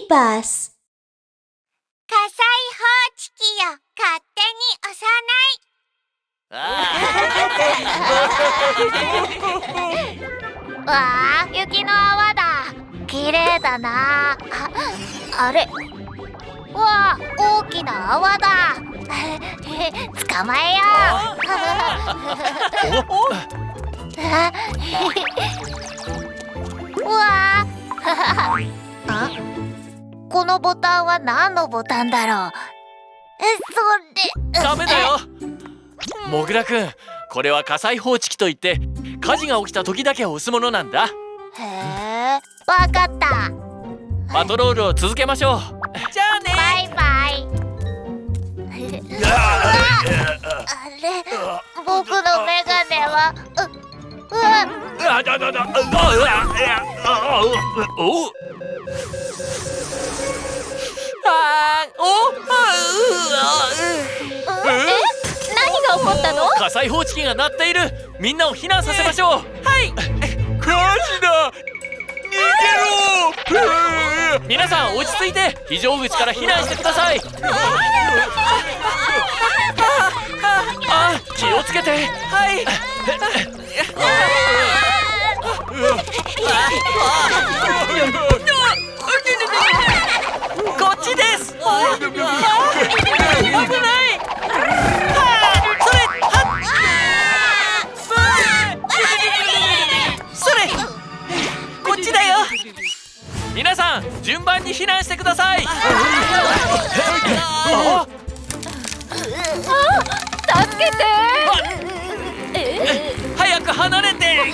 バス。火災報知器よ、勝手に押さない。わあ、雪の泡だ。綺麗だな。あれ、わあ、大きな泡だ。捕まえよう。わああ、このボタンは何のボタンだろう。それダメだよ。もぐらくん、これは火災報知器といって火事が起きた時だけ押すものなんだ。へえ、わかった。パトロールを続けましょう。じゃあね。バイバイ。あれ、僕のメガネは何が起こったの？火災報知器が鳴っている。みんなを避難させましょう。はい。火事だ。逃げろ。皆さん落ち着いて非常口から避難してください。気をつけて。はい。こっちです。危ない。こっちだよ。皆さん順番に避難してください。助けて。早く離れて。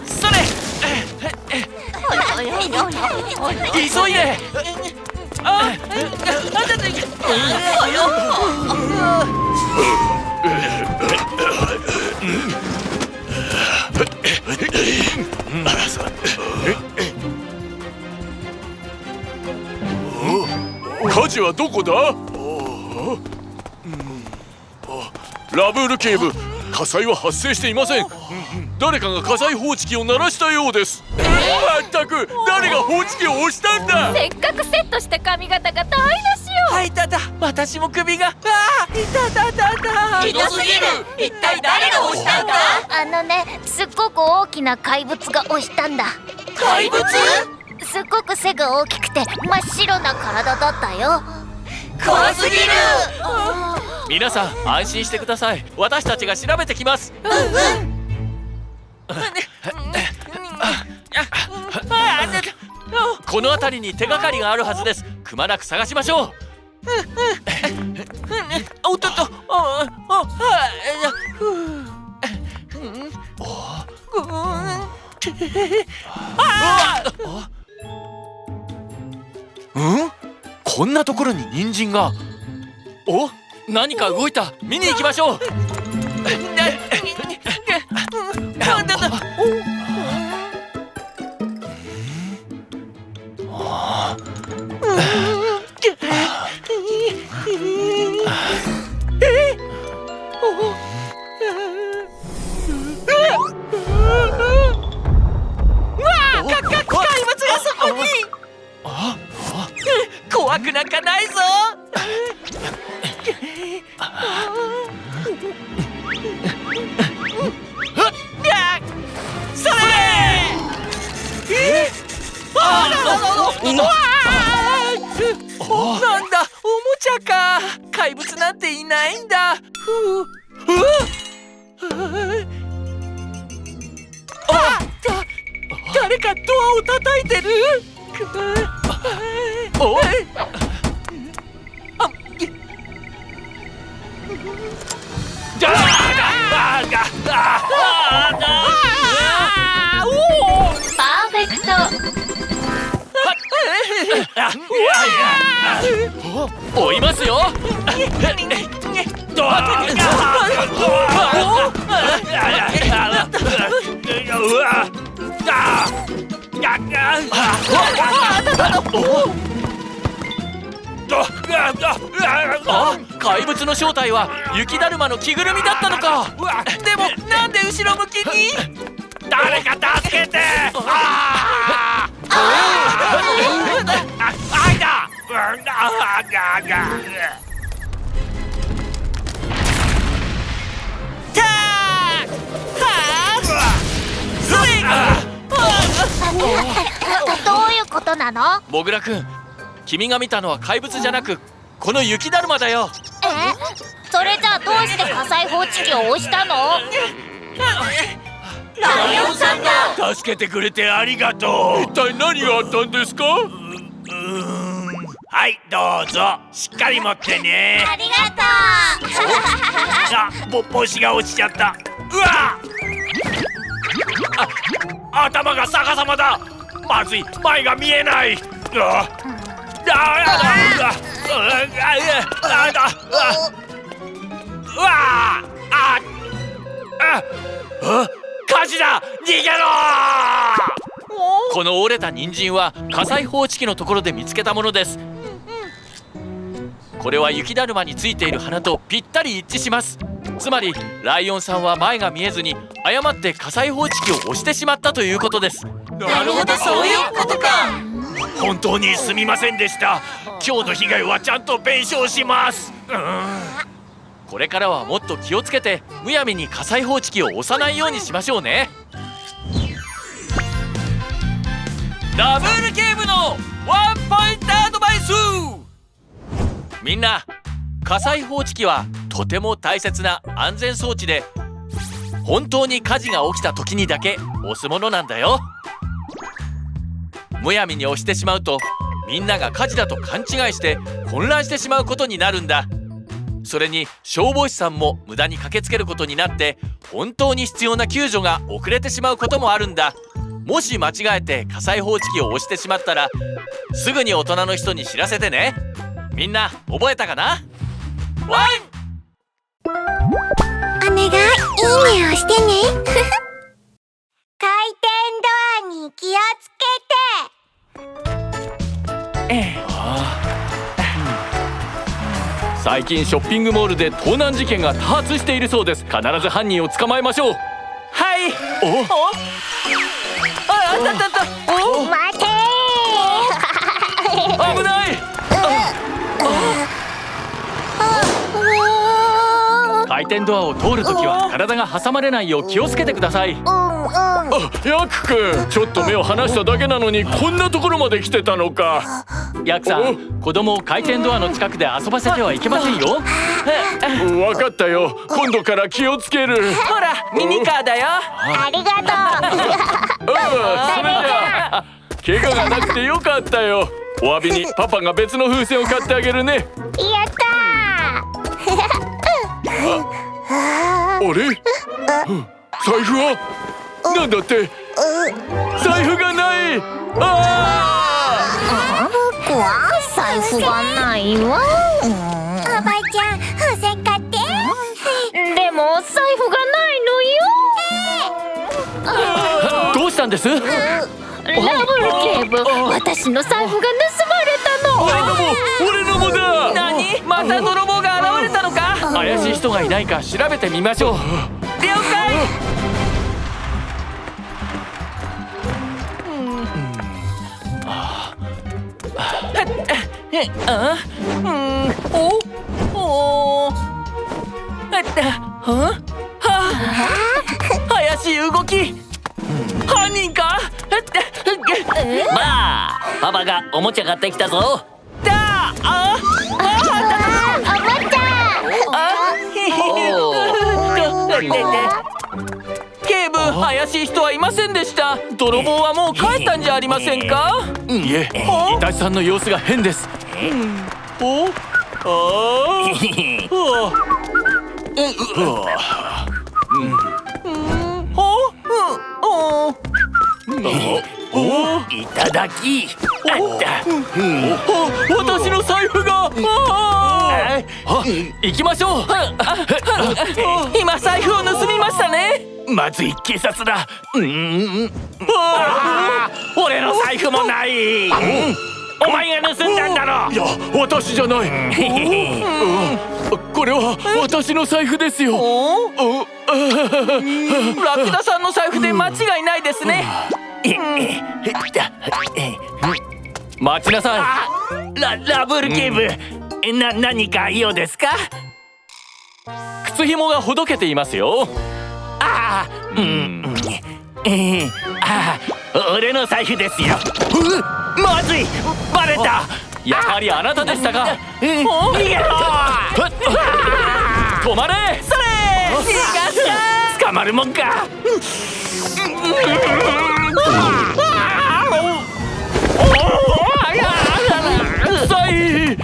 それ。急いで。火事はどこだ？ラブール警部、火災は発生していません。誰かが火災報知器を鳴らしたようです。まったく、誰が報知器を押したんだ。せっかくセットした髪型が台無しよ。はい、ただ私も首が。いたたたた。ひどすぎる。一体誰が押したんだ。すっごく大きな怪物が押したんだ。怪物？すっごく背が大きくて真っ白な体だったよ。怖すぎる。皆さん安心してください。私たちが調べてきます。この辺りに手がかりがあるはずです。くまなく探しましょう。おっとっと。こんなところに人参が。お、何か動いた。見に行きましょう。怖くなんかないぞ。それ。なんだ、おもちゃか。怪物なんていないんだ。誰かドアを叩いてる。おい。パーフェクト。追いますよ。怪物の正体は雪だるまの着ぐるみだったのか。でもなんで後ろ向きに。誰か助けて。どういうことなの？モグラくん、君が見たのは怪物じゃなくこの雪だるまだよ。それじゃあどうして火災報知器を押したの？ライオンさんだ。助けてくれてありがとう。一体何があったんですか？はいどうぞしっかり持ってね。ありがとう。帽子が落ちちゃった。うわ頭が逆さまだ。まずい前が見えない。火事だ逃げろ。この折れた人参は火災報知器のところで見つけたものです。これは雪だるまについている花とぴったり一致します。つまりライオンさんは前が見えずに誤って火災報知器を押してしまったということです。なるほどそういうことか。本当にすみませんでした。今日の被害はちゃんと弁償します。これからはもっと気をつけてむやみに火災報知器を押さないようにしましょうね。ダブルゲームのワンポイントアドバイス。みんな、火災報知器はとても大切な安全装置で、本当に火事が起きた時にだけ押すものなんだよ。むやみに押してしまうとみんなが火事だと勘違いして混乱してしまうことになるんだ。それに消防士さんも無駄に駆けつけることになって本当に必要な救助が遅れてしまうこともあるんだ。もし間違えて火災報知器を押してしまったらすぐに大人の人に知らせてね。みんな覚えたかな？ワン！お願い、いいね押してね。回転ドアに気をつけて。最近ショッピングモールで盗難事件が多発しているそうです。必ず犯人を捕まえましょう。はい。あったあったあった。待て危ない。回転ドアを通るときは体が挟まれないよう気をつけてください。ヤクくん、ちょっと目を離しただけなのにこんなところまで来てたのか。ヤクさん、子供を回転ドアの近くで遊ばせてはいけませんよ。分かったよ、今度から気をつける。ほら、ミニカーだよ。ありがとう。それじゃあ怪我がなくてよかったよ。お詫びにパパが別の風船を買ってあげるね。やったあれ、財布はなんだって。財布がない。財布がないわ。おばちゃん、風船買って。でも財布がないのよ。どうしたんです？ラブル警部、私の財布が盗まれたの。俺のもだ。何？また泥棒が現れたのか？怪しい人がいないか調べてみましょう。了解。怪しい動き。犯人か？まあ、パパがおもちゃ買ってきたぞ。だあおもち警部、怪しい人はいませんでした。泥棒はもう帰ったんじゃありませんか？いえ、イタチさんの様子が変です。いただき。私の財布が。行きましょう。今財布を盗みましたね。まずい、警察だ。俺の財布もない。お前が盗んだんだろ。いや、私じゃない。これは私の財布ですよ。ラクダさんの財布で間違いないですね。待ちなさラブル警部、何か用ですか？靴紐がほどけていますよ。ああ、俺の財布ですよ。まずい、バレた。やはりあなたでしたか。逃げろ。止まれ。それ、逃がした。捕まるもんか。臭い。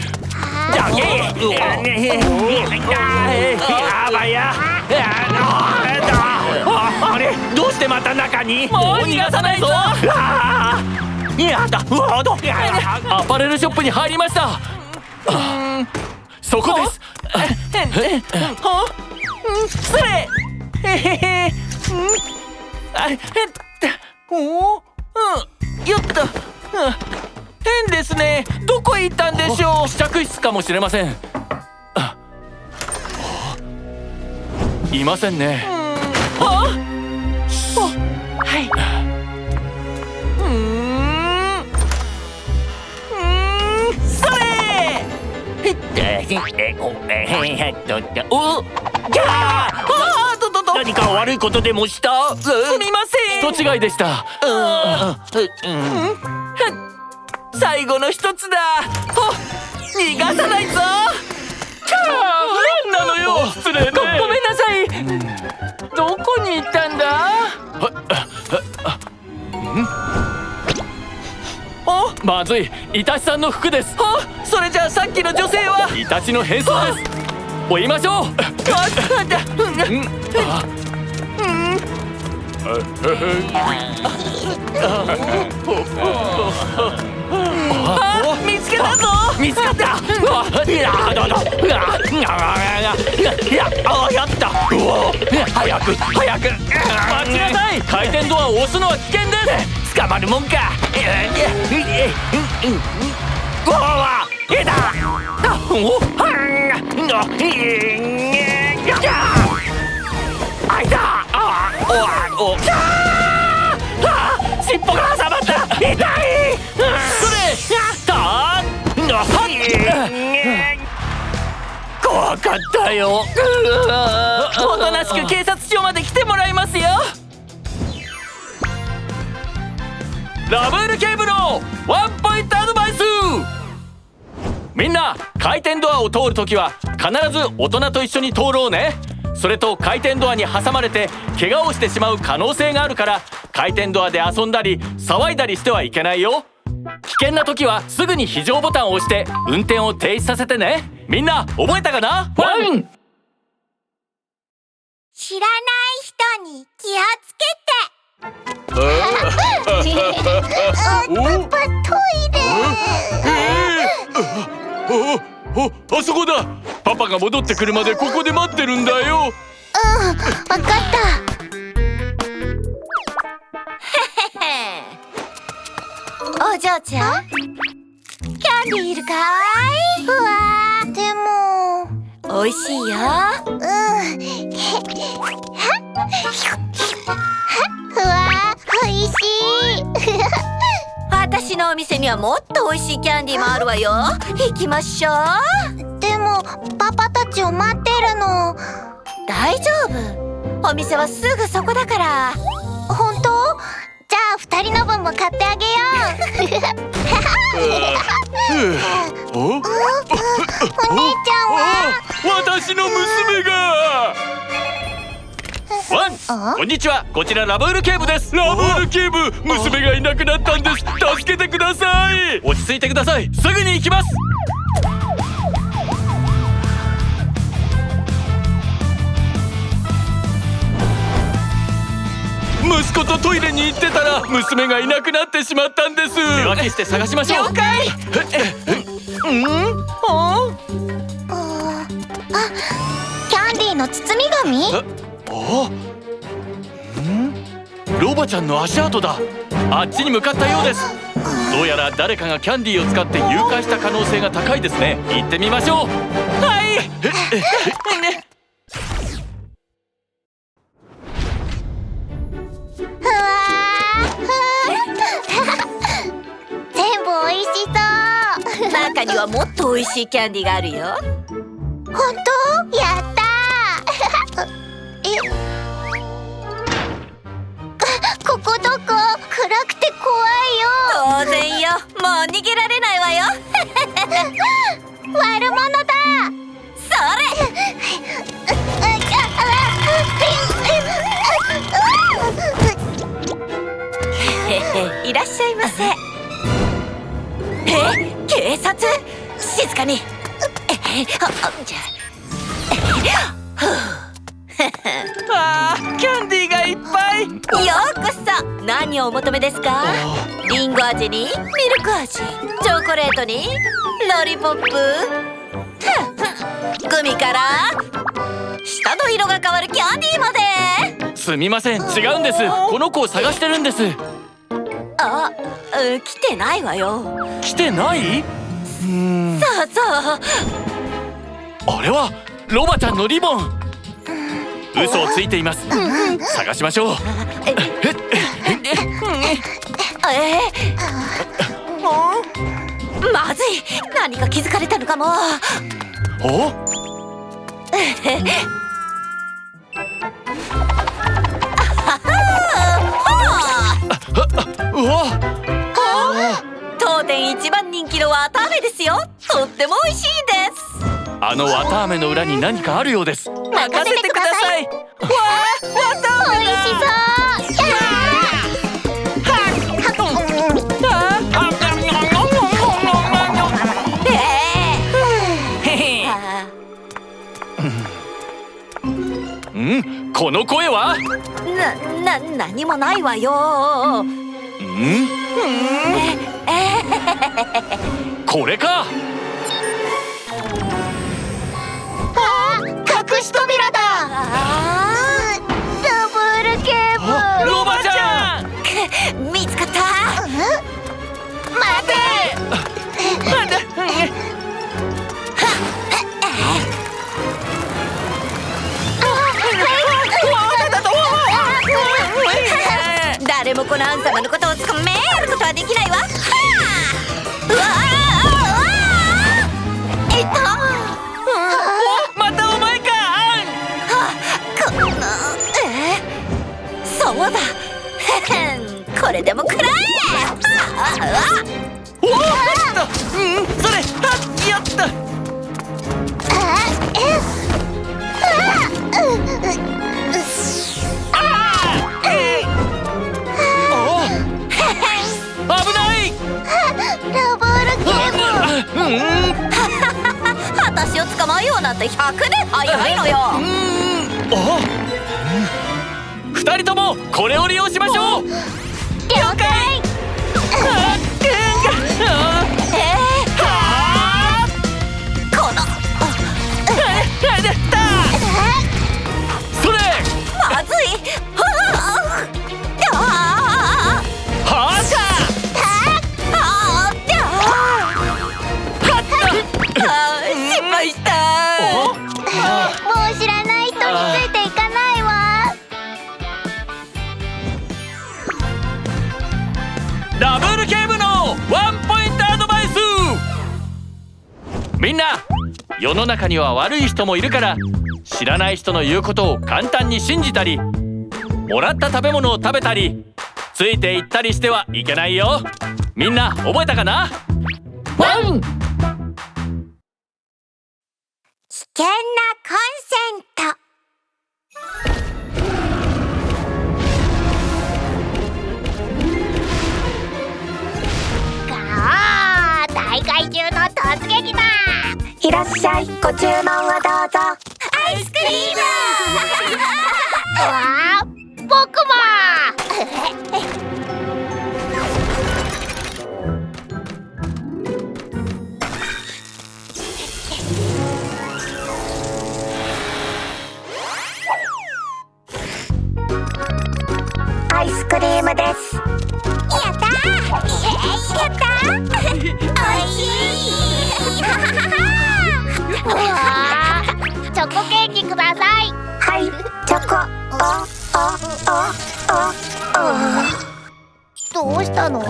やばいや。あれ、どうしてまた中に？もう逃がさないぞ。やだ。アパレルショップに入りました。そこです。それ。よっと。変ですね。どこへ行ったんでしょう？試着室かもしれません。いませんね。はい。それ。お、じゃあ。何か悪いことでもした？すみません。人違いでした。最後の一つだ。逃がさないぞ。なのよ。失礼ね。ごめんなさい。どこに行ったんだ？まずい。イタチさんの服です。それじゃあさっきの女性は？イタチの変装です。追いましょう。見つけたぞ。見つかった。やった。早く。待ちなさい。回転ドアを押すのは危険です。捕まるもんか。うわ、えだ。あいた。尻尾が挟まった。痛い。それ。怖かったよ。おとなしく警察署まで来てもらいますよ。ラブール警部のワンポイントアドバイス。みんな、回転ドアを通るときは必ず大人と一緒に通ろうね。それと回転ドアに挟まれて怪我をしてしまう可能性があるから、回転ドアで遊んだり騒いだりしてはいけないよ。危険な時はすぐに非常ボタンを押して運転を停止させてね。みんな覚えたかな？ワン。知らない人に気をつけて。パパトイレ。あそこだ。パパが戻ってくるまでここで待ってるんだよ。わかった。お嬢ちゃん、キャンディーいるかい？うわー、でも美味しいよ。うわー、美味しい。私のお店にはもっと美味しいキャンディーもあるわよ。行きましょう。でもパパたちを待ってるの。大丈夫。お店はすぐそこだから。本当？じゃあ2人の分も買ってあげよう。お姉ちゃんは？私の娘が。ワン、こんにちは。こちらラブール警部です。ラブール警部、娘がいなくなったんです。助けてください。落ち着いてください。すぐに行きます。息子とトイレに行ってたら娘がいなくなってしまったんです。手分けして探しましょう。了解。キャンディーの包み紙？ロバちゃんの足跡だ。あっちに向かったようです。どうやら誰かがキャンディーを使って誘拐した可能性が高いですね。行ってみましょう。はい。うわー全部美味しそう。ま中にはもっと美味しいキャンディーがあるよ。本当？やったーここどこ？暗くて怖いよ。当然よ、もう逃げられないわよ。悪者だ。それ。いらっしゃいませ。警察？静かに。あー、キャンディーがいっぱい。ようこそ。何をお求めですか？リンゴ味にミルク味、チョコレートにロリポップ、グミから舌の色が変わるキャンディーまで。すみません、違うんです。この子を探してるんです。あ、来てないわよ。来てない？そうそう。あれはロバちゃんのリボン。嘘をついています。探しましょう。まずい。何か気づかれたのかも。お？うわ！当店一番人気の綿あめですよ。とっても美味しいです。あの綿あめの裏に何かあるようです。任せてください。わあ、綿あめだ。美味しそう。この声は？何もないわよ。これか。隠し扉だ。ダブルケーブ。ロバちゃん。見つかった。待て。誰もこのアン様のことをつかめることはできないわ。うわまたお前か。そうだ。これでも食らえ。おお、それ、やった。危ない。ダブルケーブ。私を捕まえようなんて100年早いのよ。2人ともこれを利用しましょう。了解。このそれ。まずい。失敗した。もう知らない人についていかないわ。ダブルケーブのワンポイントアドバイス。みんな、世の中には悪い人もいるから、知らない人の言うことを簡単に信じたり、もらった食べ物を食べたり、ついていったりしてはいけないよ。みんな覚えたかな？ワン！危険なコンセント。大怪獣の突撃だ。いらっしゃい。ご注文をどうぞ。アイスクリーム。わあ、僕も。アイスクリームです。やったー。やったー。おいしい。わあ、チョコケーキください。はい、チョコ。どうしたの？チ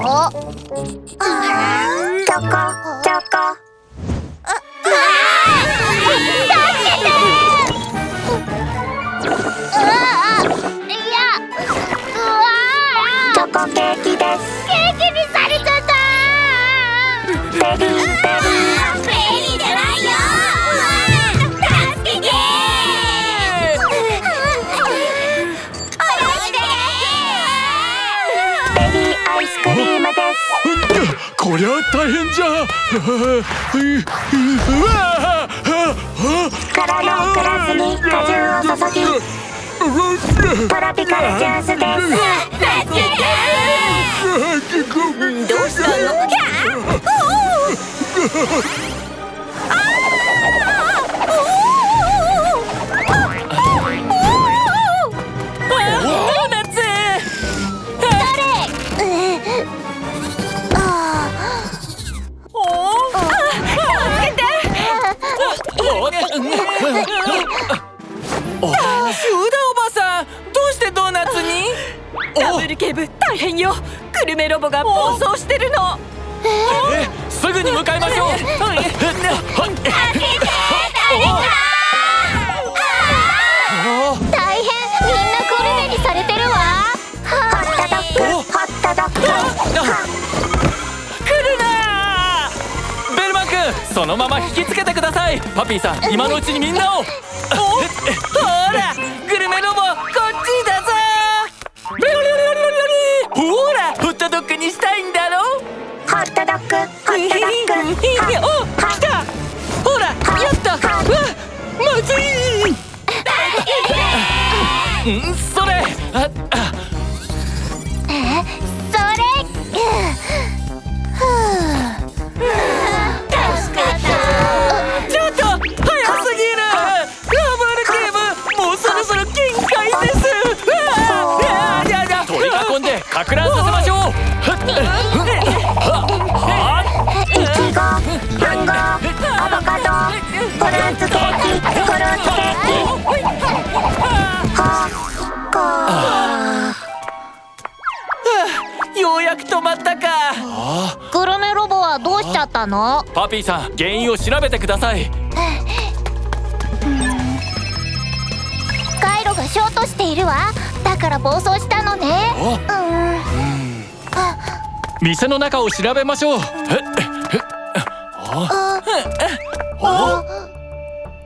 ョコ。こりゃ大変じゃ。からのグラスに果汁を注ぎトロピカルジュースです。どうしたの？ドーナツ！シューダおばさん、どうしてドーナツに？ダブル警部大変よ。グルメロボが暴走してるの。すぐに向かいましょう。大変、みんなグルメにされてるわ。ホットドッグ、ホットドッグ。来るなー。ベルマン君、そのまま引きつけてください。パピーさん、今のうちにみんなを。ほら、グルメロボこっちだぞ。ほら、ホットドッグにしたいんだろ。ホットドッグ、ホットドッグ。お、来た。ほら、やった。まずい。それ。それ。助かった。ちょっと早すぎる。ラブール警部、もうそろそろ限界です。取り囲んでか乱させましょう。いちご、マンゴー、アボカド、フルーツケーキ、フルーツケーキ。ようやく止まったか。グルメロボはどうしちゃったの？パピーさん、原因を調べてください。回路がショートしているわ。だから暴走したのね。店の中を調べましょう。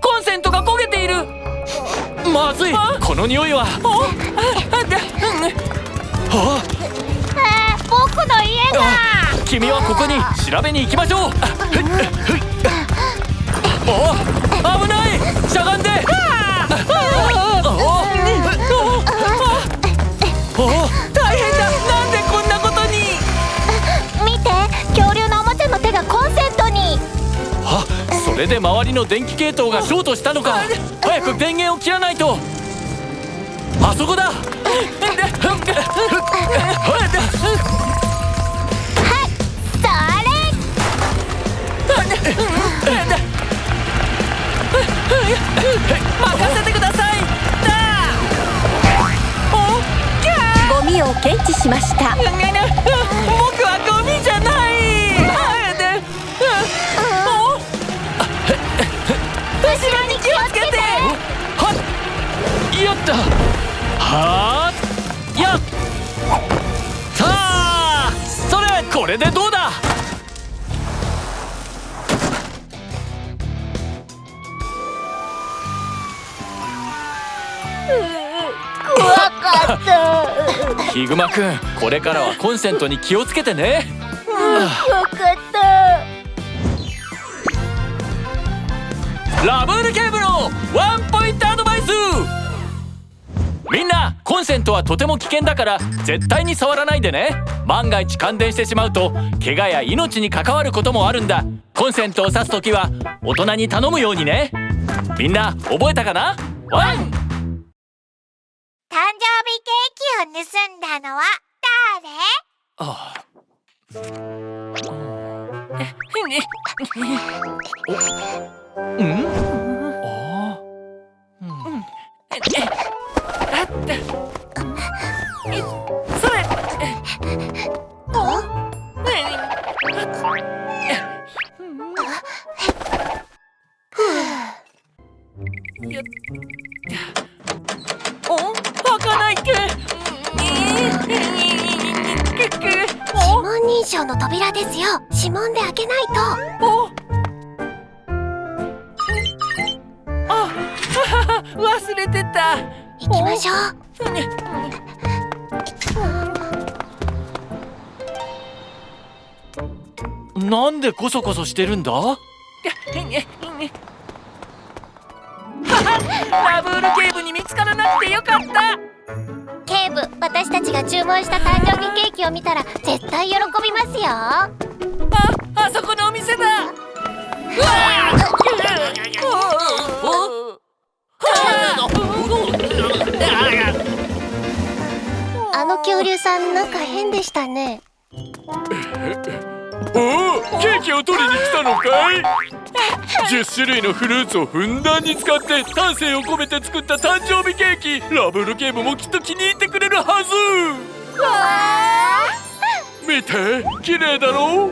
コンセントが焦げている。まずい、この匂いは。僕の家が。君はここに調べに行きましょう。危ない、しゃがんで。大変だ。なんでこんなことに。見て、恐竜のおもちゃの手がコンセントに。それで周りの電気系統がショートしたのか。早く電源を切らないと。あそこだ。任せてください。ゴミを検知しました。僕はゴミじゃない。後ろに気をつけて。はっ、やった。はーやっ。さあ、それ、これでどうだ。怖かった。ヒグマくん、これからはコンセントに気をつけてね。わかった。ラブール警部のワンポイントアドバイス。みんな、コンセントはとても危険だから絶対に触らないでね。万が一感電してしまうと怪我や命に関わることもあるんだ。コンセントを挿すときは大人に頼むようにね。みんな覚えたかな？ワン。誕生日ケーキを盗んだのは開かないけ。指紋認証の扉ですよ。指紋で開けないと。忘れてた。行きましょう。なんでコソコソしてるんだ？ラブール警部に見つからなくてよかった。警部、私たちが注文した誕生日ケーキを見たら絶対喜びますよ。あそこのお店だ。うわあの恐竜さんなんか変でしたね。おお、ケーキを取りに来たのかい？10種類のフルーツをふんだんに使って丹精を込めて作った誕生日ケーキ。ラブル警部もきっと気に入ってくれるはず。見て、綺麗だろう。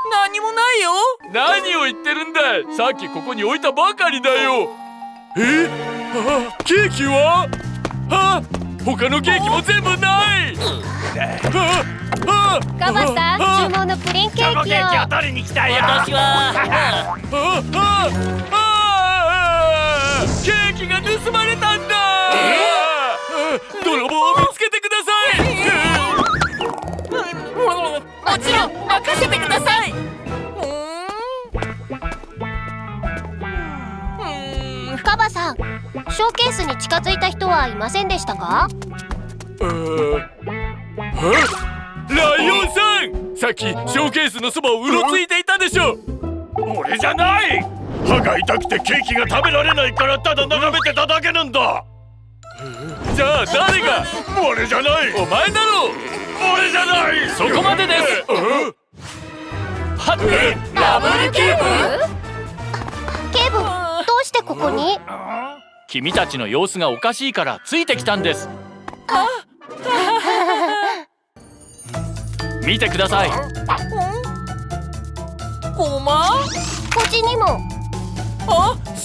何もないよ。何を言ってるんだ。さっきここに置いたばかりだよ。ケーキは？他のケーキも全部ない。ガバさん、注文のプリンケーキを。ケーキを取りに来たよ。私はケーキが盗まれたんだ。泥棒を見つけてください。もちろん任せてください。ガバさん、ショーケースに近づいた人はいませんでしたか？ライオンさん、さっきショーケースのそばをうろついていたでしょ。俺じゃない。歯が痛くてケーキが食べられないからただ眺めてただけなんだ。じゃあ誰が？俺じゃない。お前だろ。俺じゃない。そこまでです。はっ、ラブル警部？警部、どうしてここに？君たちの様子がおかしいからついてきたんです。見てください。ごま？こっちにも。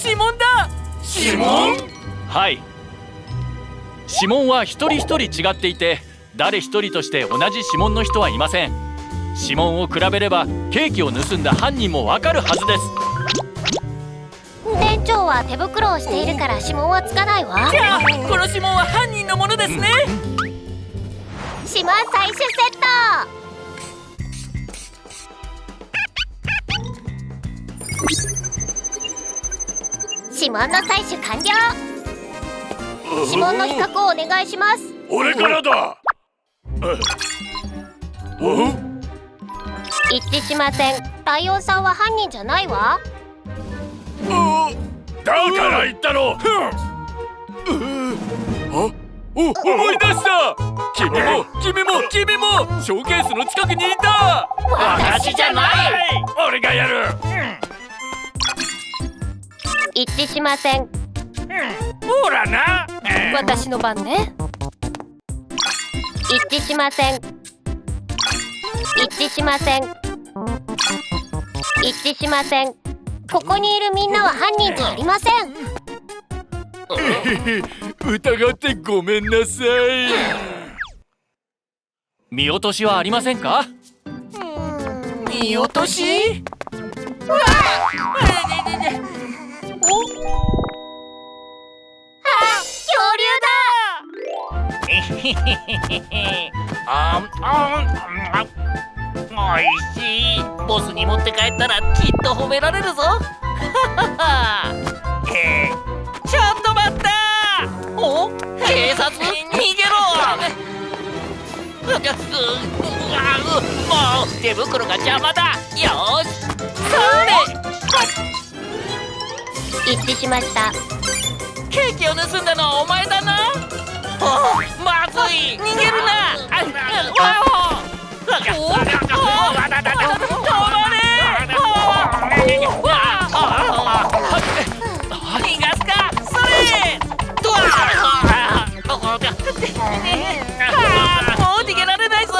指紋だ。指紋？はい。指紋は一人一人違っていて、誰一人として同じ指紋の人はいません。指紋を比べればケーキを盗んだ犯人もわかるはずです。店長は手袋をしているから指紋はつかないわ。じゃあこの指紋は犯人のものですね。指紋採取セット。指紋の採取完了。指紋の比較をお願いします。俺からだ。一致しません。ライオンさんは犯人じゃないわ。だから言ったろ。思い出した。君もショーケースの近くにいた。私じゃない。俺がやる。一致しません。ほらな。私の番ね。一致しません。一致しません。一致しません。ここにいるみんなは犯人じゃありません。疑ってごめんなさい。見落としはありませんか？見落とし？恐竜だ。おいしい。ボスに持って帰ったらきっと褒められるぞ。ちょっと待った。お、警察逃げろ。もう手袋が邪魔だ。よし、それ。一致しました。ケーキを盗んだのはお前だな。まずい。逃げるな。逃がすか。それ。もう逃げられないぞ。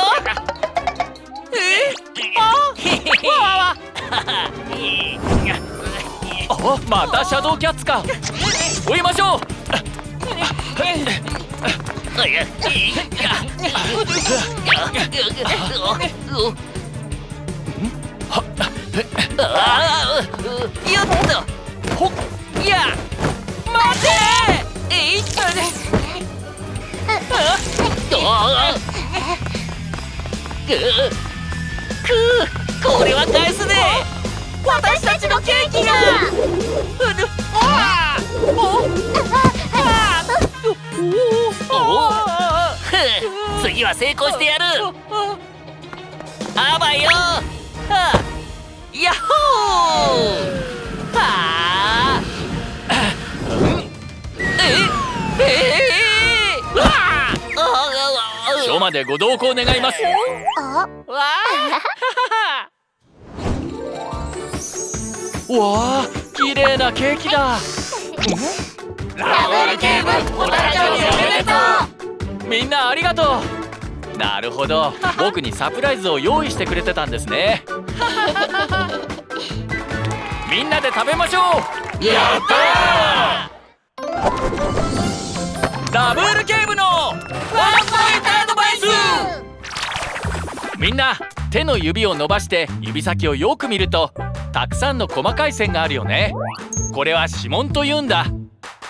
またシャドーキャッツか。追いましょう。よっと。ほっや。待て。これは返すね。私たちのケーキが。次は成功してやる。あばよ。ヤッホー。署までご同行願います。わあ、綺麗なケーキだ。ダブルケーブお誕生日おめでとう。みんなありがとう。なるほど、僕にサプライズを用意してくれてたんですね。みんなで食べましょう。やったダブルケーブのワンポイントアドバイス。みんな手の指を伸ばして指先をよく見るとたくさんの細かい線があるよね。これは指紋というんだ。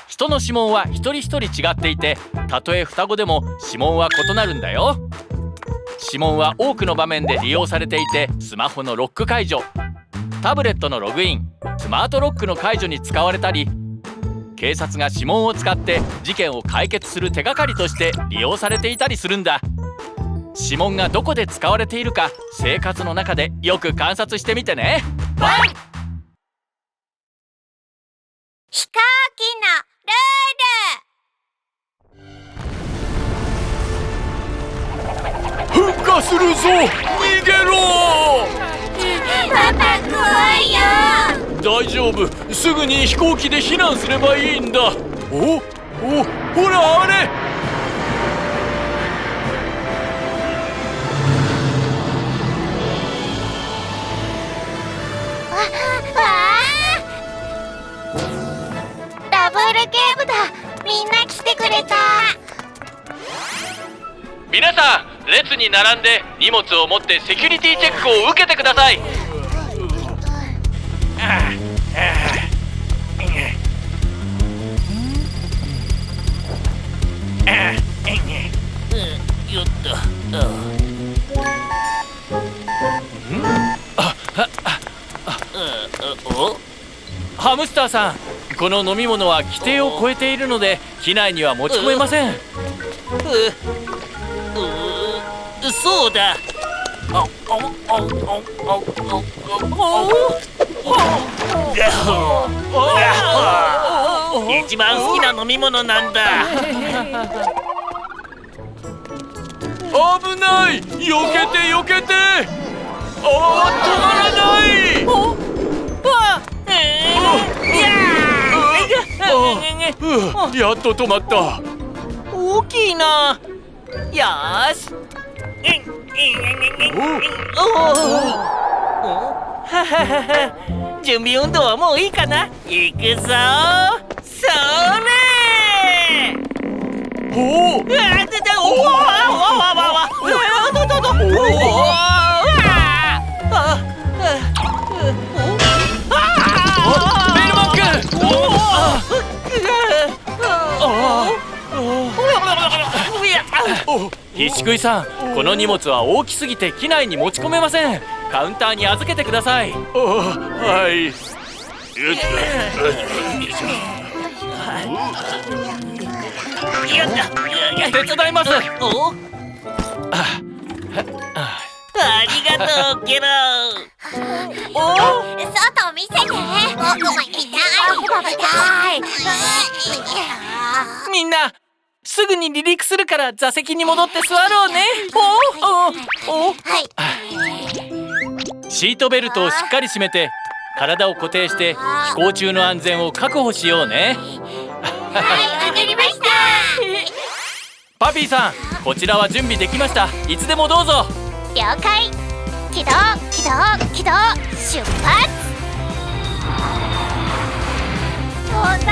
人の指紋は一人一人違っていて、たとえ双子でも指紋は異なるんだよ。指紋は多くの場面で利用されていて、スマホのロック解除、タブレットのログイン、スマートロックの解除に使われたり、警察が指紋を使って事件を解決する手がかりとして利用されていたりするんだ。指紋がどこで使われているか、生活の中でよく観察してみてね。飛行機のルール。噴火するぞ。逃げろ。パパ怖いよ。大丈夫、すぐに飛行機で避難すればいいんだ。ほらあれ。ダブルケーブだ。みんな来てくれた。皆さん列に並んで荷物を持ってセキュリティチェックを受けてください。よっと。ハムスターさん、この飲み物は規定を超えているので機内には持ち込めません。そうだ。一番好きな飲み物なんだ。危ない。避けて避けて。止まらない。やっと止まった。大きいな。よーし。準備運動はもういいかな。行くぞ。それ。ベルマン君。石食いさん、この荷物は大きすぎて機内に持ち込めません。カウンターに預けてください。はい。手伝います。ありがとうケロ。外見せて。僕も行きたい。みんなすぐに離陸するから座席に戻って座ろうね。シートベルトをしっかり締めて体を固定して飛行中の安全を確保しようね。はい、わかりました。パピーさん、こちらは準備できました。いつでもどうぞ。了解。起動起動起動。出発。飛んだ。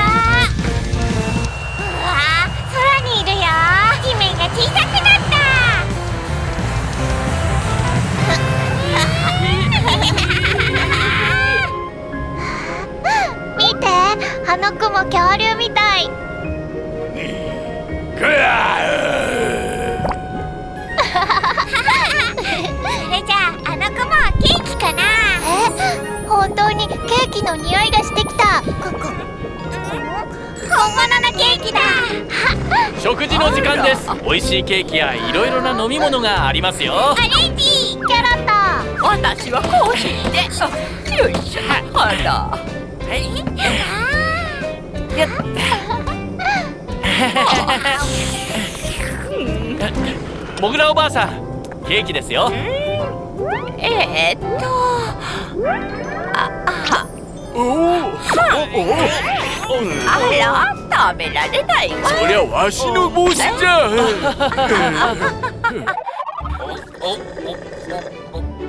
うわ、空にいるよ。地面が小さくなった。見て、あの雲恐竜みたい。食事の時間です。美味しいケーキやいろいろな飲み物がありますよ。オレンジ、キャロット。私はコーヒーで。よいしょ。あら。もぐらおばあさん、ケーキですよ。あら、食べられないわ。そりゃわしの帽子じゃ。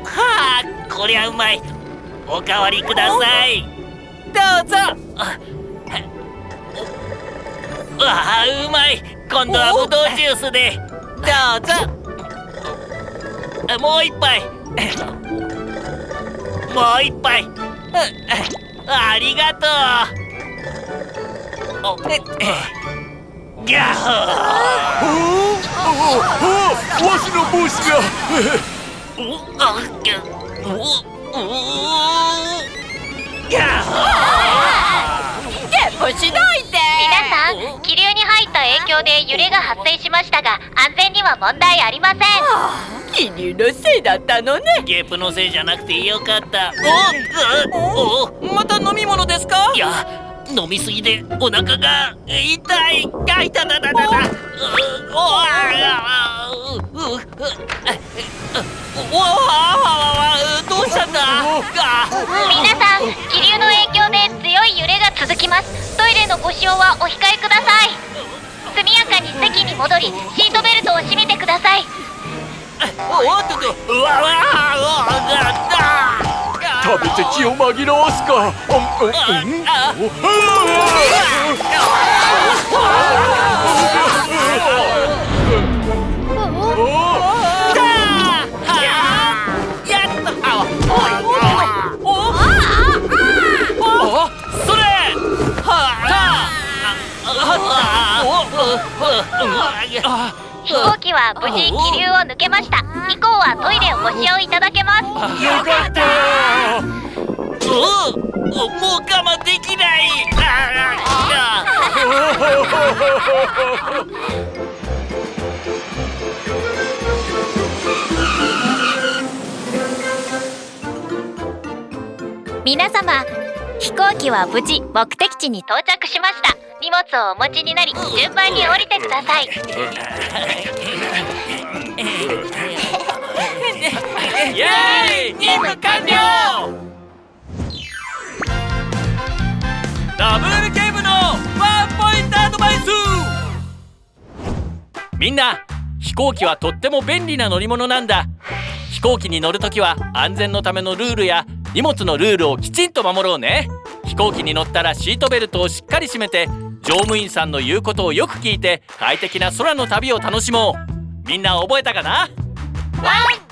はあ、こりゃうまい。おかわりください。どうぞ。うわあ、うまい。今度はぶどうジュースで。どうぞ。もう一杯。もう一杯。ありがとう。ギャッホー。わしの帽子が。ギャッホゲップしないで。皆さん、気流に入った影響で揺れが発生しましたが、安全には問題ありません。気流のせいだったのね。ゲープのせいじゃなくてよかった。また飲み物ですか？いや、飲みすぎでお腹が痛い。痛いただだだだ。どうしたんだ？皆さん、気流の影響で強い揺れが続きます。トイレのご使用はお控えください。速やかに席に戻り、シートベルトを締めてください。食べて気を紛らわすか。それ。飛行機は無事気流を抜けました。以降はトイレをご使用いただけます。よかった。もう我慢できない。皆様、飛行機は無事目的地に到着しました。荷物をお持ちになり、順番に降りてください。イエーイ！任務完了！ダブルケーブのワンポイントアドバイス！みんな、飛行機はとっても便利な乗り物なんだ。飛行機に乗るときは安全のためのルールや荷物のルールをきちんと守ろうね。飛行機に乗ったらシートベルトをしっかり締めて、乗務員さんの言うことをよく聞いて快適な空の旅を楽しもう。みんな覚えたかな？ワン